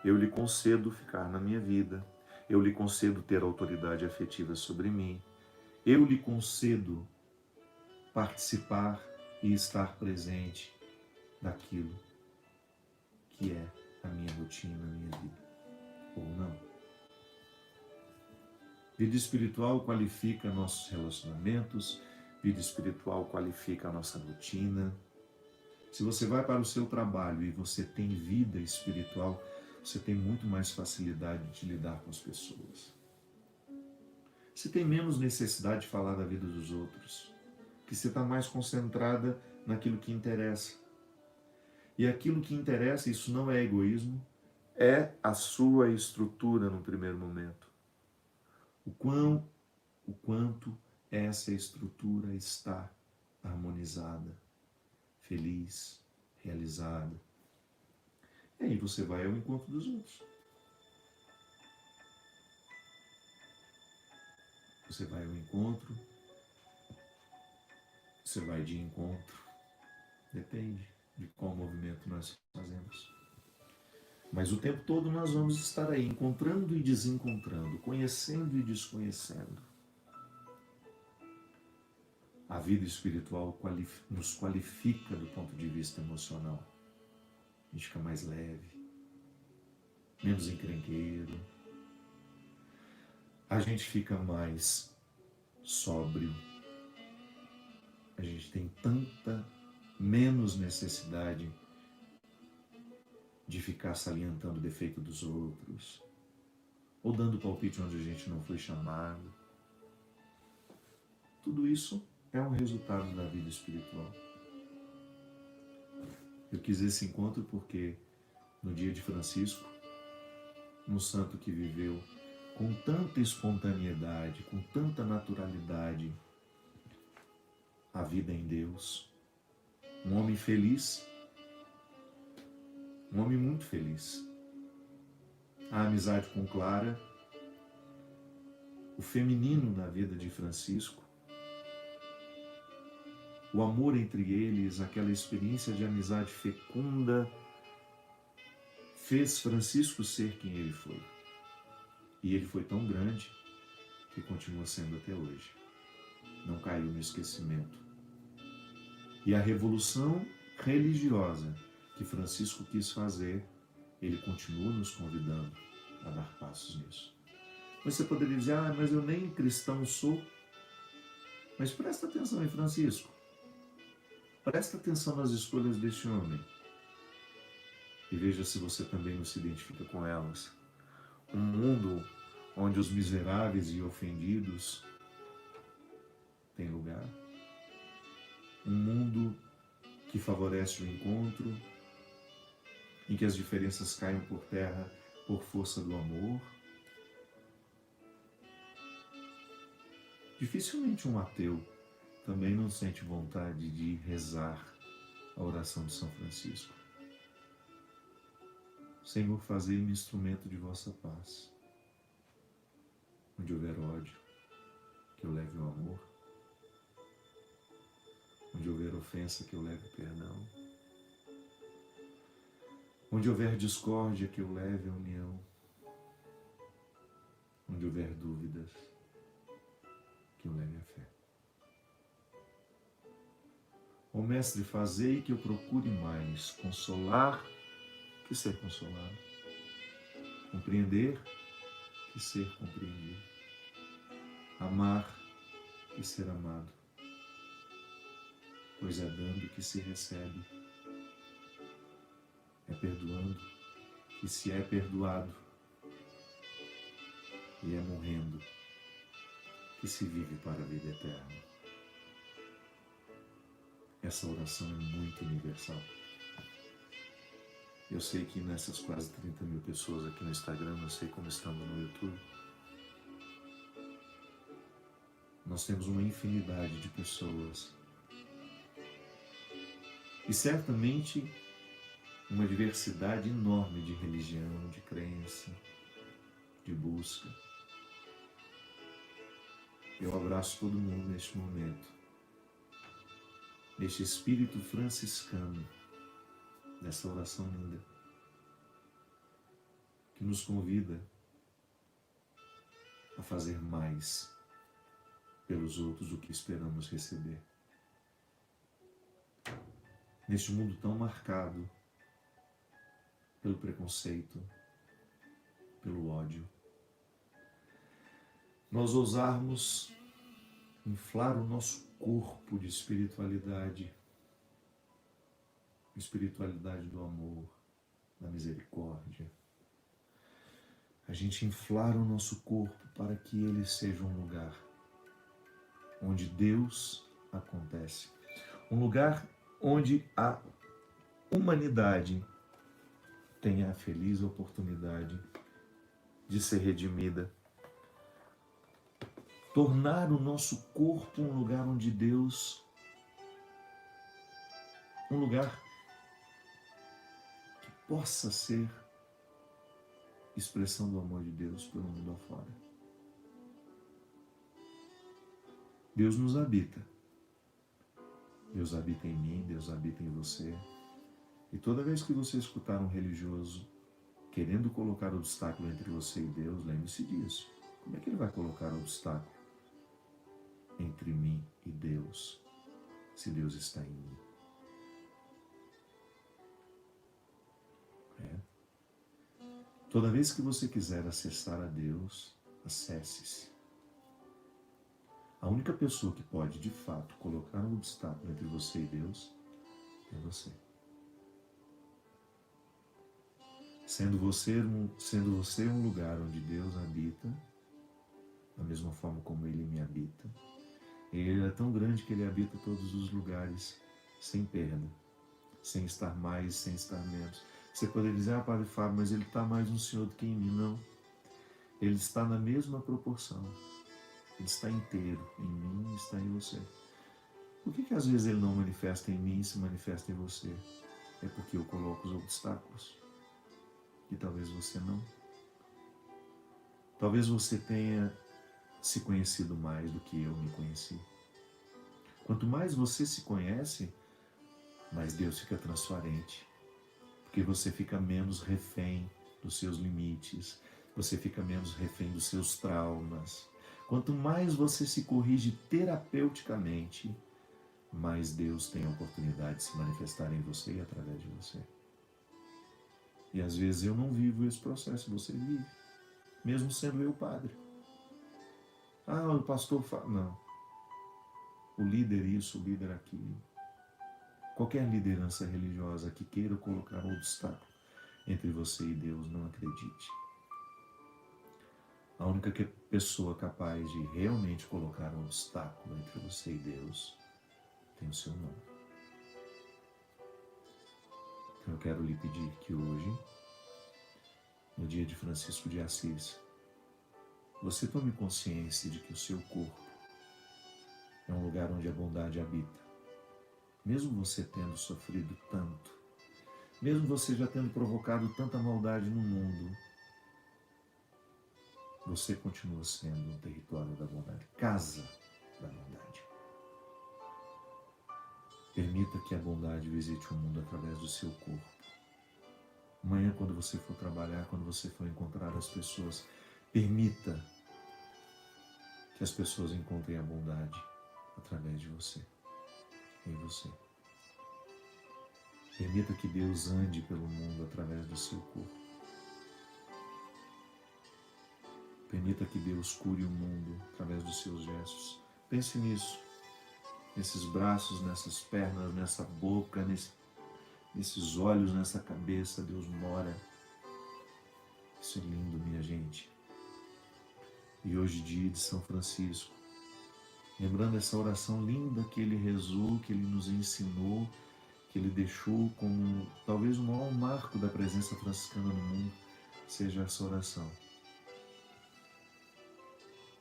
Eu lhe concedo ficar na minha vida, eu lhe concedo ter autoridade afetiva sobre mim, eu lhe concedo participar e estar presente daquilo que é a minha rotina, a minha vida, ou não. Vida espiritual qualifica nossos relacionamentos, vida espiritual qualifica a nossa rotina. Se você vai para o seu trabalho e você tem vida espiritual, você tem muito mais facilidade de lidar com as pessoas. Você tem menos necessidade de falar da vida dos outros, porque você está mais concentrada naquilo que interessa. E aquilo que interessa, isso não é egoísmo, é a sua estrutura no primeiro momento. O quanto essa estrutura está harmonizada, feliz, realizada. E aí você vai ao encontro dos outros. Você vai ao encontro, você vai de encontro. Depende de qual movimento nós fazemos. Mas o tempo todo nós vamos estar aí, encontrando e desencontrando, conhecendo e desconhecendo. A vida espiritual nos qualifica do ponto de vista emocional. A gente fica mais leve, menos encrenqueiro. A gente fica mais sóbrio. A gente tem menos necessidade de ficar salientando o defeito dos outros, ou dando palpite onde a gente não foi chamado. Tudo isso é um resultado da vida espiritual. Eu quis esse encontro porque no dia de Francisco, um santo que viveu com tanta espontaneidade, com tanta naturalidade a vida em Deus, um homem feliz, um homem muito feliz. A amizade com Clara, o feminino na vida de Francisco, o amor entre eles, aquela experiência de amizade fecunda, fez Francisco ser quem ele foi. E ele foi tão grande que continua sendo até hoje. Não caiu no esquecimento. E a revolução religiosa que Francisco quis fazer, ele continua nos convidando a dar passos nisso. Mas você poderia dizer, mas eu nem cristão sou. Mas presta atenção em Francisco. Presta atenção nas escolhas deste homem. E veja se você também não se identifica com elas. Um mundo onde os miseráveis e ofendidos têm lugar. Um mundo que favorece o encontro, em que as diferenças caem por terra por força do amor. Dificilmente um ateu também não sente vontade de rezar a oração de São Francisco. Senhor, fazei-me instrumento de vossa paz. Onde houver ódio, que eu leve o amor. Onde houver ofensa, que eu leve o perdão. Onde houver discórdia, que eu leve a união. Onde houver dúvidas, que eu leve a fé. Ó Mestre, fazei que eu procure mais consolar que ser consolado, compreender que ser compreendido, amar que ser amado, pois é dando que se recebe, é perdoando que se é perdoado, e é morrendo que se vive para a vida eterna. Essa oração é muito universal. Eu sei que nessas quase 30 mil pessoas aqui no Instagram, não sei como estamos no YouTube, nós temos uma infinidade de pessoas. E certamente uma diversidade enorme de religião, de crença, de busca. Eu abraço todo mundo neste momento, neste espírito franciscano, nessa oração linda, que nos convida a fazer mais pelos outros do que esperamos receber. Neste mundo tão marcado pelo preconceito, pelo ódio, nós ousarmos inflar o nosso corpo de espiritualidade do amor, da misericórdia. A gente inflar o nosso corpo para que ele seja um lugar onde Deus acontece. Um lugar onde a humanidade tenha a feliz oportunidade de ser redimida. Tornar o nosso corpo um lugar onde Deus, um lugar que possa ser expressão do amor de Deus pelo mundo afora. Deus nos habita. Deus habita em mim, Deus habita em você. E toda vez que você escutar um religioso querendo colocar obstáculo entre você e Deus, lembre-se disso. Como é que ele vai colocar obstáculo entre mim e Deus, se Deus está em mim? Toda vez que você quiser acessar a Deus, acesse-se. A única pessoa que pode, de fato, colocar um obstáculo entre você e Deus é você. Sendo você um lugar onde Deus habita, da mesma forma como Ele me habita. E Ele é tão grande que Ele habita todos os lugares, sem perda, sem estar mais, sem estar menos. Você poderia dizer, Padre Fábio, mas Ele está mais no Senhor do que em mim. Não. Ele está na mesma proporção. Ele está inteiro em mim e está em você. Por que às vezes Ele não manifesta em mim e se manifesta em você? É porque eu coloco os obstáculos. E talvez você não. Talvez você tenha se conhecido mais do que eu me conheci. Quanto mais você se conhece, mais Deus fica transparente. Porque você fica menos refém dos seus limites. Você fica menos refém dos seus traumas. Quanto mais você se corrige terapeuticamente, mais Deus tem a oportunidade de se manifestar em você e através de você. E às vezes eu não vivo esse processo, você vive. Mesmo sendo eu padre. O pastor fala. Não. O líder isso, o líder aquilo. Qualquer liderança religiosa que queira colocar um obstáculo entre você e Deus, não acredite. A única pessoa capaz de realmente colocar um obstáculo entre você e Deus tem o seu nome. Então eu quero lhe pedir que hoje, no dia de Francisco de Assis, você tome consciência de que o seu corpo é um lugar onde a bondade habita. Mesmo você tendo sofrido tanto, mesmo você já tendo provocado tanta maldade no mundo, você continua sendo um território da bondade, casa da bondade. Permita que a bondade visite o mundo através do seu corpo. Amanhã, quando você for trabalhar, quando você for encontrar as pessoas, permita que as pessoas encontrem a bondade através de você, em você. Permita que Deus ande pelo mundo através do seu corpo. Permita que Deus cure o mundo através dos seus gestos. Pense nisso, nesses braços, nessas pernas, nessa boca, nesses olhos, nessa cabeça. Deus mora. Isso é lindo, minha gente. E hoje, dia de São Francisco, lembrando essa oração linda que ele rezou, que ele nos ensinou, que ele deixou como talvez o maior marco da presença franciscana no mundo, seja essa oração.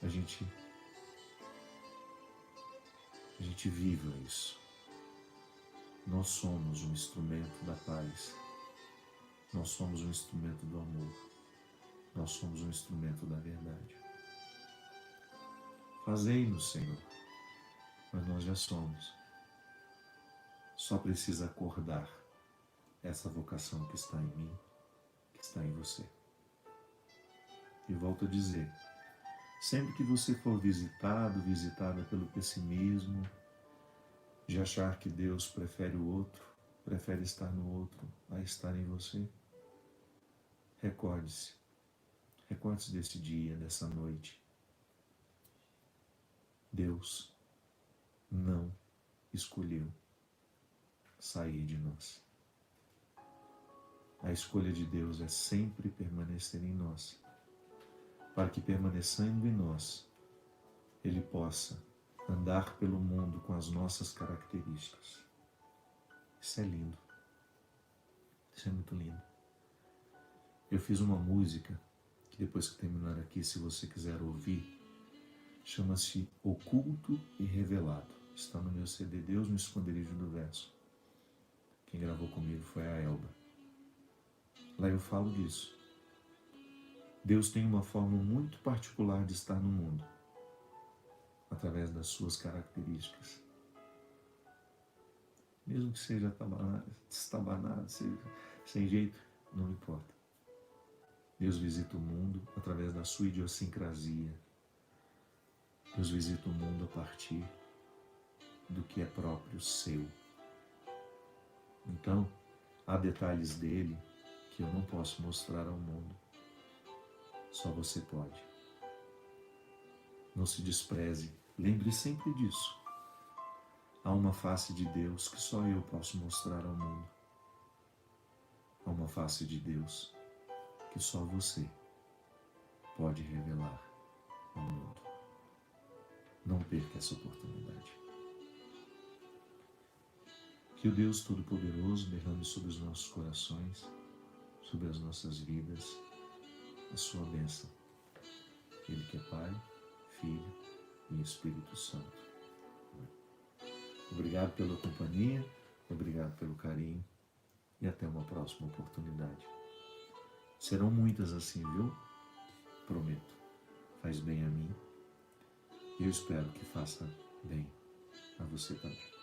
A gente viva isso. Nós somos um instrumento da paz. Nós somos um instrumento do amor. nós somos um instrumento da verdade. Fazei-nos, Senhor, mas nós já somos. Só precisa acordar essa vocação que está em mim, que está em você. E volto a dizer, sempre que você for visitado, visitada pelo pessimismo, de achar que Deus prefere o outro, prefere estar no outro a estar em você, recorde-se desse dia, dessa noite. Deus não escolheu sair de nós. A escolha de Deus é sempre permanecer em nós, para que permanecendo em nós, Ele possa andar pelo mundo com as nossas características. Isso é lindo. Isso é muito lindo. Eu fiz uma música, que depois que terminar aqui, se você quiser ouvir, chama-se Oculto e Revelado. Está no meu CD Deus no Esconderijo do Verso. Quem gravou comigo foi a Elba. Lá eu falo disso. Deus tem uma forma muito particular de estar no mundo, através das suas características. Mesmo que seja estabanado, seja sem jeito, não importa. Deus visita o mundo através da sua idiosincrasia. Deus visita o mundo a partir do que é próprio seu. Então, há detalhes dele que eu não posso mostrar ao mundo. Só você pode. Não se despreze. Lembre sempre disso. Há uma face de Deus que só eu posso mostrar ao mundo. Há uma face de Deus que só você pode revelar ao mundo. Não perca essa oportunidade. Que o Deus Todo-Poderoso derrame sobre os nossos corações, sobre as nossas vidas, a sua bênção. Ele que é Pai, Filho e Espírito Santo. Obrigado pela companhia, obrigado pelo carinho e até uma próxima oportunidade. Serão muitas assim, viu? Prometo. Faz bem a mim e eu espero que faça bem a você também.